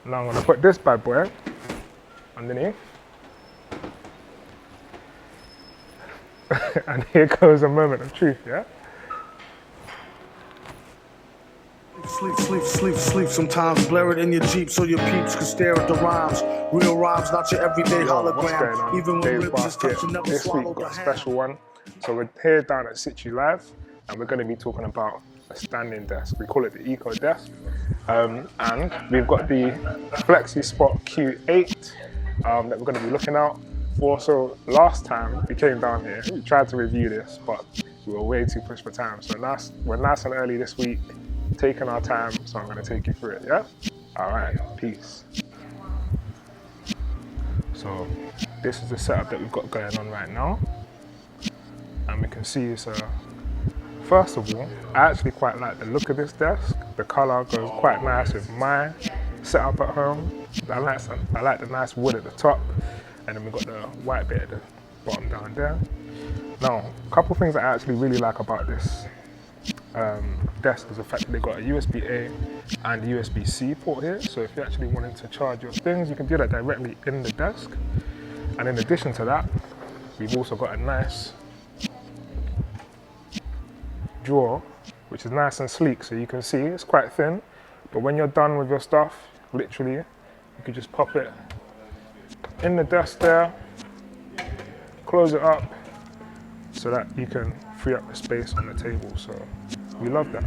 Now I'm gonna put this bad boy underneath. And here goes a moment of truth, yeah? Sleep. Sometimes blur it in your Jeep so your peeps can stare at the rhymes. Real rhymes, not your everyday hologram. What's going on? Even when Dave's lips is Basket. touching, never This week swallow we've the got a hand. special one. So we're here down at Situ Live, and we're going to be talking about a standing desk. We call it the Eco Desk. And we've got the Flexispot Q8 that we're going to be looking at. Also, last time we came down here, we tried to review this, but we were way too pushed for time. So we're nice and early this week, taking our time, so I'm going to take you through it, yeah? All right, peace. So this is the setup that we've got going on right now. And we can see, so first of all, I actually quite like the look of this desk. The color goes quite nice with my setup at home. I like the nice wood at the top, and then we've got the white bit at the bottom down there. Now, a couple things that I actually really like about this desk is the fact that they've got a USB-A and USB-C port here. So if you're actually wanting to charge your things, you can do that directly in the desk. And in addition to that, we've also got a nice drawer, which is nice and sleek. So you can see it's quite thin, but when you're done with your stuff, literally, you can just pop it in the desk there, close it up, so that you can free up the space on the table. So we love that.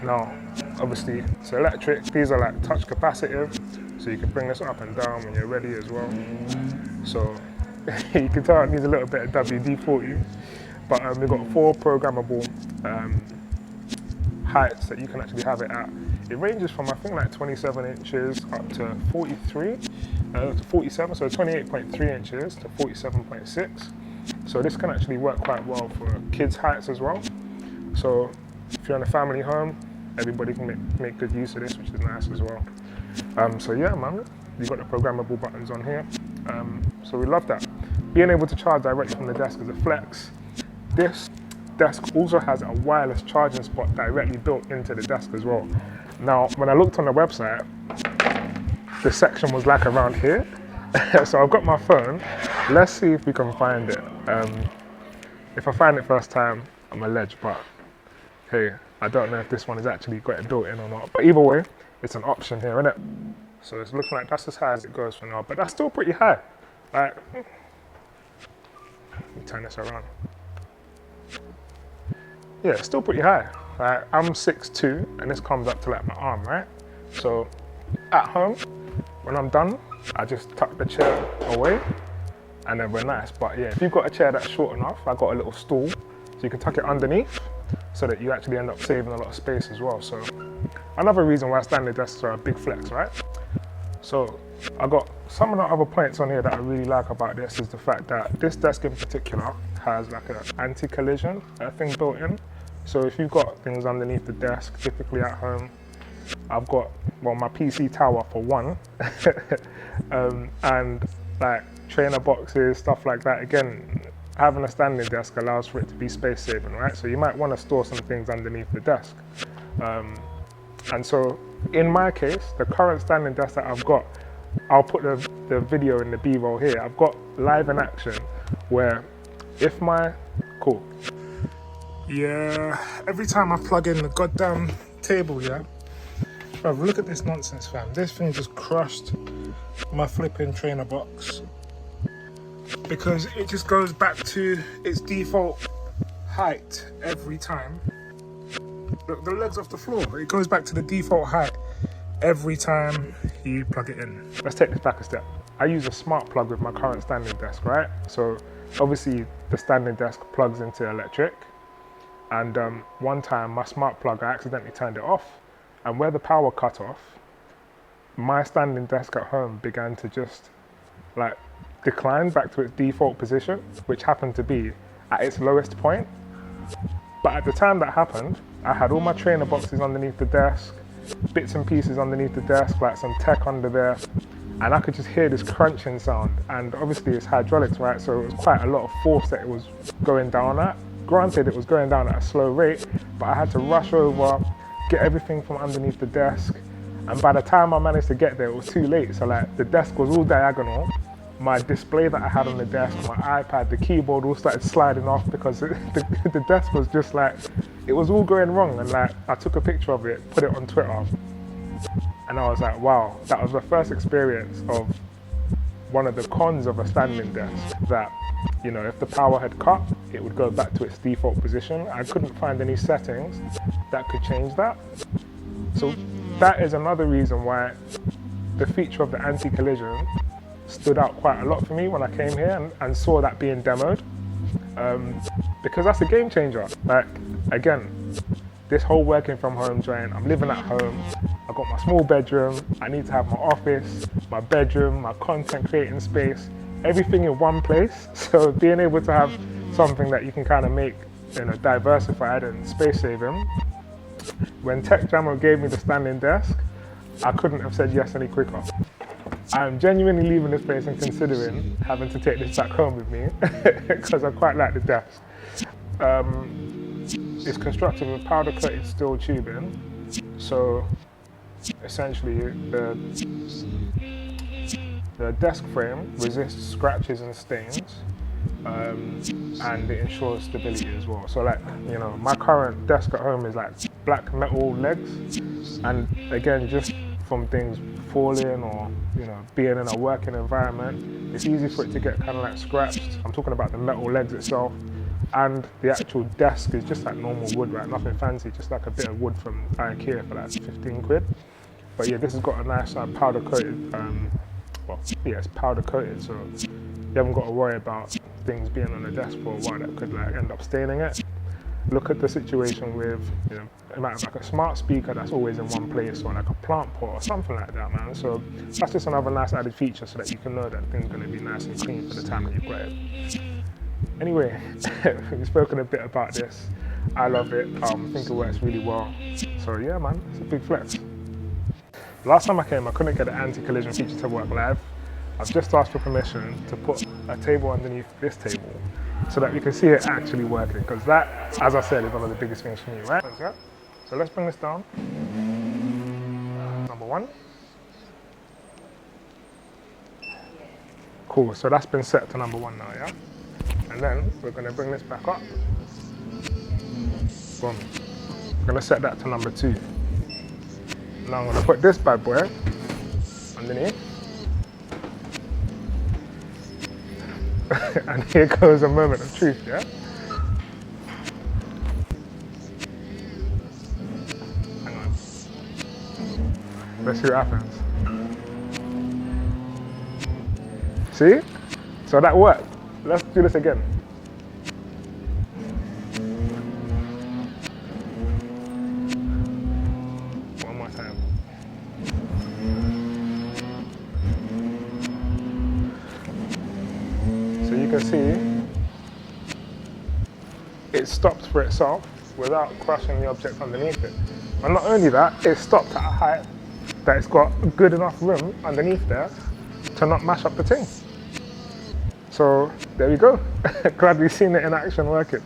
Now, obviously, it's electric. These are like touch capacitive, so you can bring this up and down when you're ready as well. So you can tell it needs a little bit of WD-40, but we've got 4 programmable heights that you can actually have it at. It ranges from, I think, like 27 inches up to 43, to 47, so 28.3 inches to 47.6. So this can actually work quite well for kids' heights as well. So if you're in a family home, everybody can make good use of this, which is nice as well. So yeah, man, you've got the programmable buttons on here. So we love that. Being able to charge directly from the desk is a flex. This desk also has a wireless charging spot directly built into the desk as well. Now, when I looked on the website, the section was like around here. So I've got my phone. Let's see if we can find it. If I find it first time, I'm a ledge, but hey, I don't know if this one has actually got it built in or not. But either way, it's an option here, isn't it? So it's looking like that's as high as it goes for now, but that's still pretty high. Like, let me turn this around. Yeah, it's still pretty high. Like, I'm 6'2", and this comes up to like my arm, right? So at home, when I'm done, I just tuck the chair away, and then we're nice. But yeah, if you've got a chair that's short enough, I got a little stool, so you can tuck it underneath, so that you actually end up saving a lot of space as well. So another reason why standing desks are a big flex, right? So I got some of the other points on here that I really like about this is the fact that this desk in particular has like an anti-collision thing built in. So if you've got things underneath the desk, typically at home, I've got, well, my PC tower for one, and like trainer boxes, stuff like that. Again, having a standing desk allows for it to be space saving, right? So you might want to store some things underneath the desk. And so in my case, the current standing desk that I've got, I'll put the video in the B-roll here. I've got live in action where if my, cool. Yeah, every time I plug in the goddamn table, yeah, bro, look at this nonsense, fam. This thing just crushed my flipping trainer box because it just goes back to its default height every time. Look, the leg's off the floor. It goes back to the default height every time you plug it in. Let's take this back a step. I use a smart plug with my current standing desk, right? So obviously the standing desk plugs into electric. And one time my smart plug, I accidentally turned it off. And where the power cut off, my standing desk at home began to just like decline back to its default position, which happened to be at its lowest point. But at the time that happened, I had all my trainer boxes underneath the desk, bits and pieces underneath the desk, like some tech under there, and I could just hear this crunching sound. And obviously it's hydraulics, right? So it was quite a lot of force that it was going down at. Granted, it was going down at a slow rate, but I had to rush over, get everything from underneath the desk, And by the time I managed to get there, it was too late. So like the desk was all diagonal. My display that I had on the desk, my iPad, the keyboard all started sliding off because the desk was just like, it was all going wrong. And like, I took a picture of it, put it on Twitter. And I was like, wow, that was the first experience of one of the cons of a standing desk, that, you know, if the power had cut, it would go back to its default position. I couldn't find any settings that could change that. So that is another reason why the feature of the anti-collision stood out quite a lot for me when I came here and saw that being demoed, because that's a game changer. Like, again, this whole working from home joint, I'm living at home, I've got my small bedroom, I need to have my office, my bedroom, my content creating space, everything in one place. So being able to have something that you can kind of make, you know, diversified and space saving. When Tech Jammer gave me the standing desk, I couldn't have said yes any quicker. I'm genuinely leaving this place and considering having to take this back home with me because I quite like the desk. It's constructed with powder coated steel tubing, so essentially the desk frame resists scratches and stains, and it ensures stability as well. So like, you know, my current desk at home is like black metal legs, and again, just from things falling or, you know, being in a working environment, it's easy for it to get kind of like scratched. I'm talking about the metal legs itself, and the actual desk is just like normal wood, right? Nothing fancy, just like a bit of wood from IKEA for like 15 quid. But yeah, this has got a nice powder coated, well, yeah, it's powder coated, so you haven't got to worry about things being on the desk for a while that could like end up staining it. Look at the situation with, you know, it might have like a smart speaker that's always in one place, or like a plant pot or something like that, man. So that's just another nice added feature so that you can know that things are going to be nice and clean for the time that you've got it. Anyway, we've spoken a bit about this. I love it. I think it works really well. So yeah, man, it's a big flex. Last time I came, I couldn't get the anti-collision feature to work live. I've just asked for permission to put a table underneath this table so that we can see it actually working, because that, as I said, is one of the biggest things for me, right? So let's bring this down. Number one. Cool, so that's been set to number one now, yeah? And then we're gonna bring this back up. Boom. We're gonna set that to number two. Now I'm gonna put this bad boy underneath. And here goes a moment of truth, yeah? Hang on. Let's see what happens. See? So that worked. Let's do this again. One more time. So you can see it stopped for itself without crushing the object underneath it. And not only that, it stopped at a height that it's got good enough room underneath there to not mash up the thing. So there we go. Glad we've seen it in action working.